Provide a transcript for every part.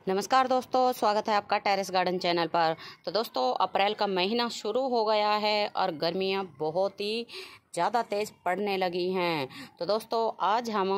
नमस्कार दोस्तों, स्वागत है आपका टेरेस गार्डन चैनल पर। तो दोस्तों, अप्रैल का महीना शुरू हो गया है और गर्मियां बहुत ही ज़्यादा तेज़ पड़ने लगी हैं। तो दोस्तों, आज हम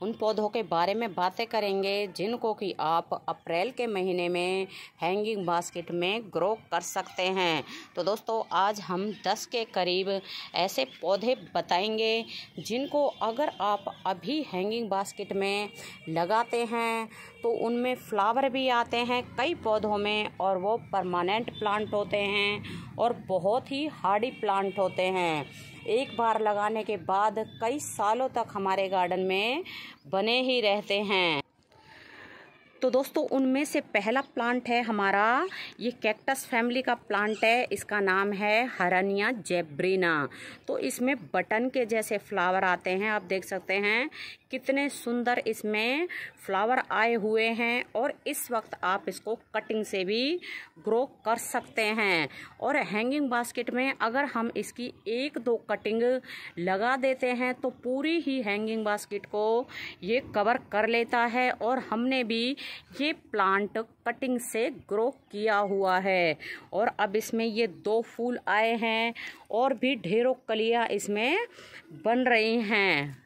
उन पौधों के बारे में बातें करेंगे जिनको कि आप अप्रैल के महीने में हैंगिंग बास्केट में ग्रो कर सकते हैं। तो दोस्तों, आज हम 10 के करीब ऐसे पौधे बताएंगे जिनको अगर आप अभी हैंगिंग बास्केट में लगाते हैं तो उनमें फ्लावर भी आते हैं कई पौधों में, और वो परमानेंट प्लांट होते हैं और बहुत ही हार्डी प्लांट होते हैं। एक बार लगाने के बाद कई सालों तक हमारे गार्डन में बने ही रहते हैं। तो दोस्तों, उनमें से पहला प्लांट है हमारा, ये कैक्टस फैमिली का प्लांट है। इसका नाम है हरनिया जेब्रिना। तो इसमें बटन के जैसे फ्लावर आते हैं, आप देख सकते हैं कितने सुंदर इसमें फ्लावर आए हुए हैं। और इस वक्त आप इसको कटिंग से भी ग्रो कर सकते हैं। और हैंगिंग बास्केट में अगर हम इसकी 1-2 कटिंग लगा देते हैं तो पूरी ही हैंगिंग बास्केट को ये कवर कर लेता है। और हमने भी ये प्लांट कटिंग से ग्रो किया हुआ है। और अब इसमें ये 2 फूल आए हैं और भी ढेरों कलियां इसमें बन रही हैं।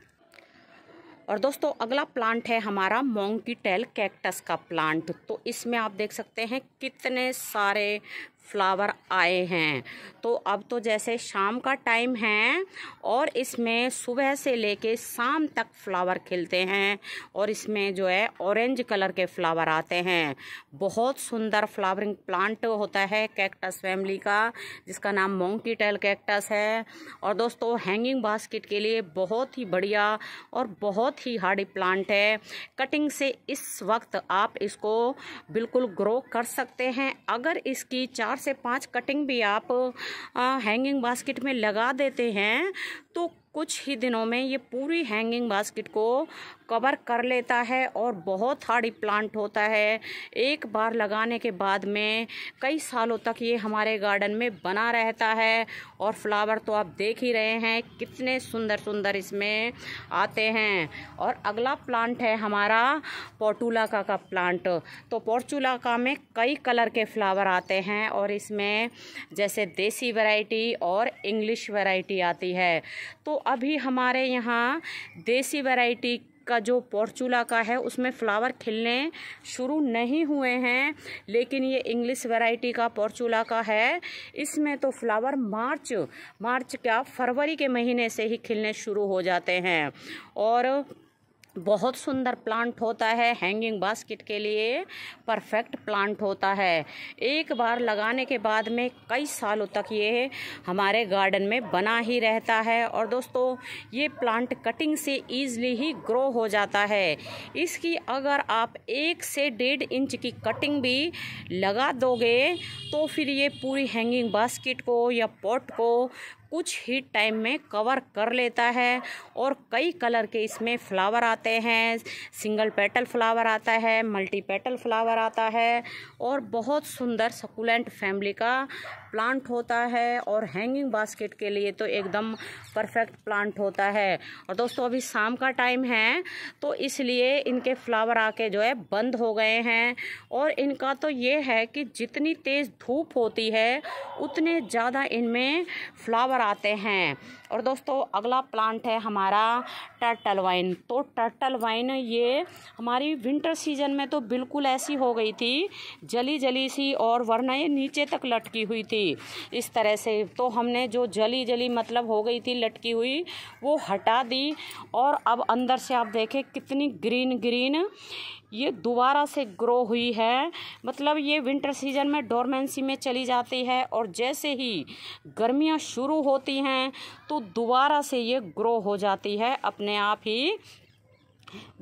और दोस्तों, अगला प्लांट है हमारा मोंकी टेल कैक्टस का प्लांट। तो इसमें आप देख सकते हैं कितने सारे फ्लावर आए हैं। तो अब तो जैसे शाम का टाइम है और इसमें सुबह से लेके शाम तक फ्लावर खिलते हैं और इसमें जो है ऑरेंज कलर के फ्लावर आते हैं। बहुत सुंदर फ्लावरिंग प्लांट होता है कैक्टस फैमिली का, जिसका नाम मोंकी टेल कैक्टस है। और दोस्तों, हैंगिंग बास्केट के लिए बहुत ही बढ़िया और बहुत ही हार्डी प्लांट है। कटिंग से इस वक्त आप इसको बिल्कुल ग्रो कर सकते हैं। अगर इसकी 4 से 5 कटिंग भी आप हैंगिंग बास्केट में लगा देते हैं तो कुछ ही दिनों में ये पूरी हैंगिंग बास्केट को कवर कर लेता है और बहुत हार्डी प्लांट होता है। एक बार लगाने के बाद में कई सालों तक ये हमारे गार्डन में बना रहता है। और फ्लावर तो आप देख ही रहे हैं कितने सुंदर सुंदर इसमें आते हैं। और अगला प्लांट है हमारा पोर्टुलाका का प्लांट। तो पोर्टुलाका में कई कलर के फ्लावर आते हैं और इसमें जैसे देसी वैरायटी और इंग्लिश वैरायटी आती है। तो अभी हमारे यहाँ देसी वैरायटी का जो पोर्चुलाका है उसमें फ्लावर खिलने शुरू नहीं हुए हैं, लेकिन ये इंग्लिश वैरायटी का पोर्चुलाका है, इसमें तो फ्लावर मार्च क्या फरवरी के महीने से ही खिलने शुरू हो जाते हैं। और बहुत सुंदर प्लांट होता है, हैंगिंग बास्केट के लिए परफेक्ट प्लांट होता है। एक बार लगाने के बाद में कई सालों तक ये हमारे गार्डन में बना ही रहता है। और दोस्तों, ये प्लांट कटिंग से ईज़िली ही ग्रो हो जाता है। इसकी अगर आप 1 से 1.5 इंच की कटिंग भी लगा दोगे तो फिर ये पूरी हैंगिंग बास्केट को या पॉट को कुछ ही टाइम में कवर कर लेता है। और कई कलर के इसमें फ्लावर आते हैं, सिंगल पेटल फ्लावर आता है, मल्टी पेटल फ्लावर आता है और बहुत सुंदर सकुलेंट फैमिली का प्लांट होता है। और हैंगिंग बास्केट के लिए तो एकदम परफेक्ट प्लांट होता है। और दोस्तों, अभी शाम का टाइम है तो इसलिए इनके फ्लावर आके जो है बंद हो गए हैं। और इनका तो ये है कि जितनी तेज़ धूप होती है उतने ज़्यादा इनमें फ्लावर आते हैं। और दोस्तों, अगला प्लांट है हमारा टर्टल वाइन। तो टर्टल वाइन ये हमारी विंटर सीजन में तो बिल्कुल ऐसी हो गई थी, जली जली सी, और वरना ये नीचे तक लटकी हुई थी इस तरह से। तो हमने जो जली जली मतलब हो गई थी लटकी हुई वो हटा दी। और अब अंदर से आप देखें कितनी ग्रीन ग्रीन ये दोबारा से ग्रो हुई है। मतलब ये विंटर सीजन में डोरमेंसी में चली जाती है और जैसे ही गर्मियाँ शुरू होती हैं तो दोबारा से ये ग्रो हो जाती है अपने आप ही।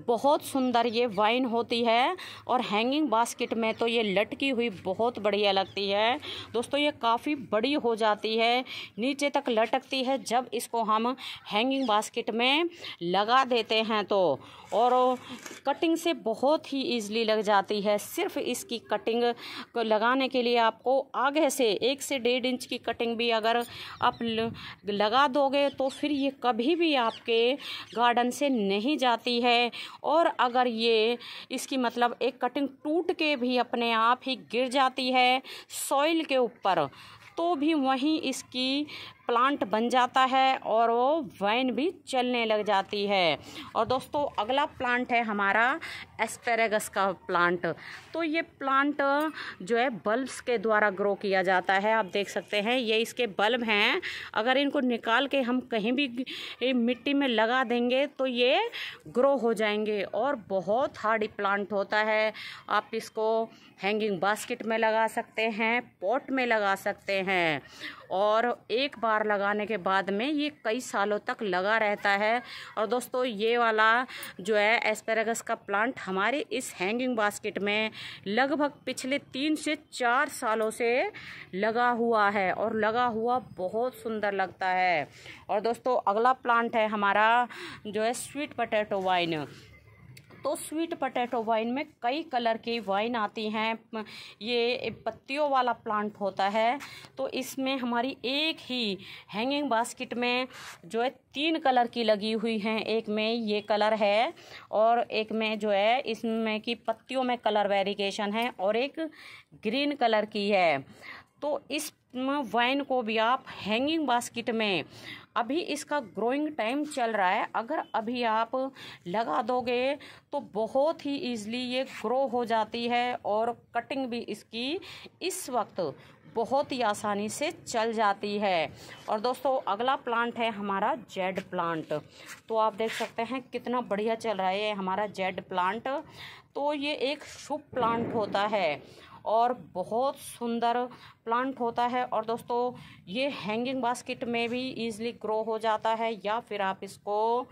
बहुत सुंदर ये वाइन होती है और हैंगिंग बास्केट में तो ये लटकी हुई बहुत बढ़िया लगती है। दोस्तों, ये काफ़ी बड़ी हो जाती है, नीचे तक लटकती है जब इसको हम हैंगिंग बास्केट में लगा देते हैं तो। और कटिंग से बहुत ही ईज़िली लग जाती है। सिर्फ इसकी कटिंग को लगाने के लिए आपको आगे से 1 से 1.5 इंच की कटिंग भी अगर आप लगा दोगे तो फिर ये कभी भी आपके गार्डन से नहीं जाती है। है। और अगर ये इसकी मतलब एक कटिंग टूट के भी अपने आप ही गिर जाती है सॉइल के ऊपर, तो भी वहीं इसकी प्लांट बन जाता है और वो वाइन भी चलने लग जाती है। और दोस्तों अगला प्लांट है हमारा एस्पेरेगस का प्लांट। तो ये प्लांट जो है बल्ब्स के द्वारा ग्रो किया जाता है। आप देख सकते हैं ये इसके बल्ब हैं। अगर इनको निकाल के हम कहीं भी मिट्टी में लगा देंगे तो ये ग्रो हो जाएंगे और बहुत हार्डी प्लांट होता है। आप इसको हैंगिंग बास्केट में लगा सकते हैं, पॉट में लगा सकते हैं और एक बार लगाने के बाद में ये कई सालों तक लगा रहता है। और दोस्तों ये वाला जो है एस्पेरेगस का प्लांट हमारे इस हैंगिंग बास्केट में लगभग पिछले 3 से 4 सालों से लगा हुआ है और लगा हुआ बहुत सुंदर लगता है। और दोस्तों अगला प्लांट है हमारा जो है स्वीट पोटैटो वाइन। तो स्वीट पोटैटो वाइन में कई कलर की वाइन आती हैं। ये पत्तियों वाला प्लांट होता है। तो इसमें हमारी एक ही हैंगिंग बास्केट में जो है 3 कलर की लगी हुई हैं। एक में ये कलर है और एक में जो है इसमें की पत्तियों में कलर वेरिएशन है और एक ग्रीन कलर की है। तो इस वाइन को भी आप हैंगिंग बास्केट में, अभी इसका ग्रोइंग टाइम चल रहा है, अगर अभी आप लगा दोगे तो बहुत ही ईजिली ये ग्रो हो जाती है और कटिंग भी इसकी इस वक्त बहुत ही आसानी से चल जाती है। और दोस्तों अगला प्लांट है हमारा जेड प्लांट। तो आप देख सकते हैं कितना बढ़िया चल रहा है हमारा जेड प्लांट। तो ये एक शुभ प्लांट होता है और बहुत सुंदर प्लांट होता है। और दोस्तों ये हैंगिंग बास्केट में भी इजीली ग्रो हो जाता है या फिर आप इसको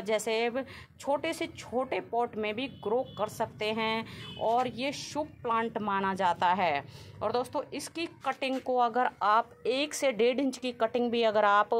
जैसे छोटे से छोटे पॉट में भी ग्रो कर सकते हैं और ये शुभ प्लांट माना जाता है। और दोस्तों इसकी कटिंग को अगर आप 1 से 1.5 इंच की कटिंग भी अगर आप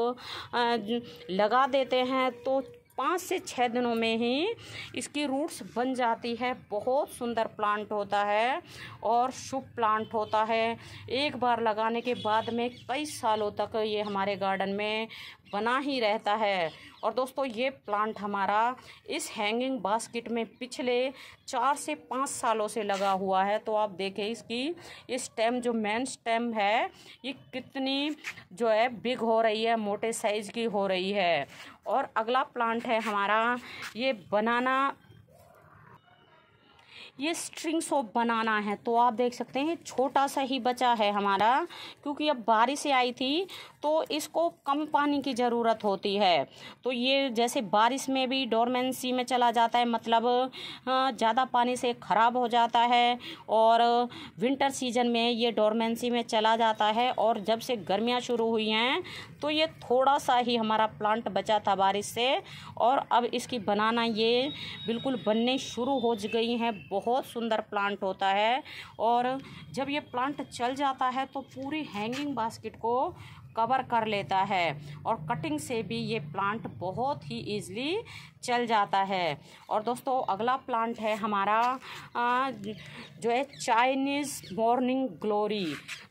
लगा देते हैं तो 5 से 6 दिनों में ही इसकी रूट्स बन जाती है। बहुत सुंदर प्लांट होता है और शुभ प्लांट होता है। एक बार लगाने के बाद में कई सालों तक ये हमारे गार्डन में बना ही रहता है। और दोस्तों ये प्लांट हमारा इस हैंगिंग बास्केट में पिछले 4 से 5 सालों से लगा हुआ है। तो आप देखें इसकी ये स्टेम जो मेन स्टेम है ये कितनी जो है बिग हो रही है, मोटे साइज की हो रही है। और अगला प्लांट है हमारा ये बनाना, ये स्ट्रिंग्स ऑफ बनाना है। तो आप देख सकते हैं छोटा सा ही बचा है हमारा, क्योंकि अब बारिश आई थी तो इसको कम पानी की ज़रूरत होती है। तो ये जैसे बारिश में भी डोरमेंसी में चला जाता है, मतलब ज़्यादा पानी से ख़राब हो जाता है और विंटर सीजन में ये डोरमेंसी में चला जाता है। और जब से गर्मियाँ शुरू हुई हैं तो ये थोड़ा सा ही हमारा प्लांट बचा था बारिश से और अब इसकी बनाना ये बिल्कुल बनने शुरू हो गई हैं। बहुत सुंदर प्लांट होता है और जब ये प्लांट चल जाता है तो पूरी हैंगिंग बास्केट को कवर कर लेता है और कटिंग से भी ये प्लांट बहुत ही इजीली चल जाता है। और दोस्तों अगला प्लांट है हमारा जो है चाइनीज़ मॉर्निंग ग्लोरी।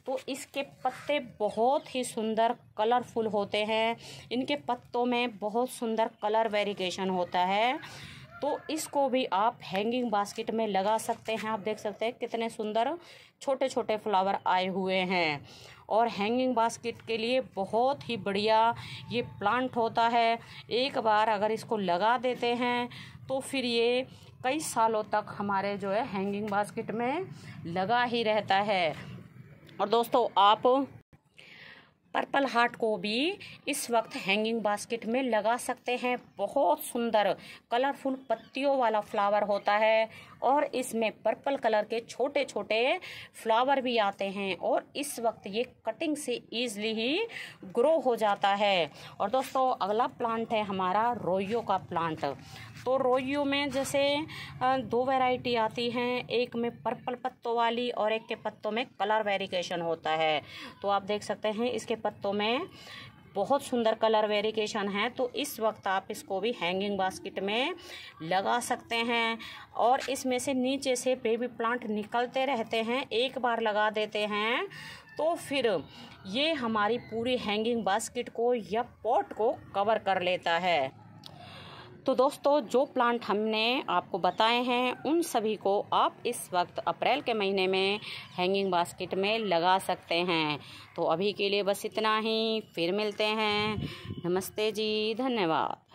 तो इसके पत्ते बहुत ही सुंदर कलरफुल होते हैं। इनके पत्तों में बहुत सुंदर कलर वेरिएशन होता है। तो इसको भी आप हैंगिंग बास्केट में लगा सकते हैं। आप देख सकते हैं कितने सुंदर छोटे छोटे फ्लावर आए हुए हैं और हैंगिंग बास्केट के लिए बहुत ही बढ़िया ये प्लांट होता है। एक बार अगर इसको लगा देते हैं तो फिर ये कई सालों तक हमारे जो है हैंगिंग बास्केट में लगा ही रहता है। और दोस्तों आप पर्पल हार्ट को भी इस वक्त हैंगिंग बास्केट में लगा सकते हैं। बहुत सुंदर कलरफुल पत्तियों वाला फ्लावर होता है और इसमें पर्पल कलर के छोटे छोटे फ्लावर भी आते हैं और इस वक्त ये कटिंग से ईजिली ही ग्रो हो जाता है। और दोस्तों अगला प्लांट है हमारा रोइयो का प्लांट। तो रोइयो में जैसे 2 वैरायटी आती हैं, एक में पर्पल पत्तों वाली और एक के पत्तों में कलर वेरिएशन होता है। तो आप देख सकते हैं इसके पत्तों में बहुत सुंदर कलर वेरिएशन है। तो इस वक्त आप इसको भी हैंगिंग बास्केट में लगा सकते हैं और इसमें से नीचे से बेबी प्लांट निकलते रहते हैं। एक बार लगा देते हैं तो फिर ये हमारी पूरी हैंगिंग बास्केट को या पॉट को कवर कर लेता है। तो दोस्तों जो प्लांट हमने आपको बताए हैं उन सभी को आप इस वक्त अप्रैल के महीने में हैंगिंग बास्केट में लगा सकते हैं। तो अभी के लिए बस इतना ही, फिर मिलते हैं। नमस्ते जी, धन्यवाद।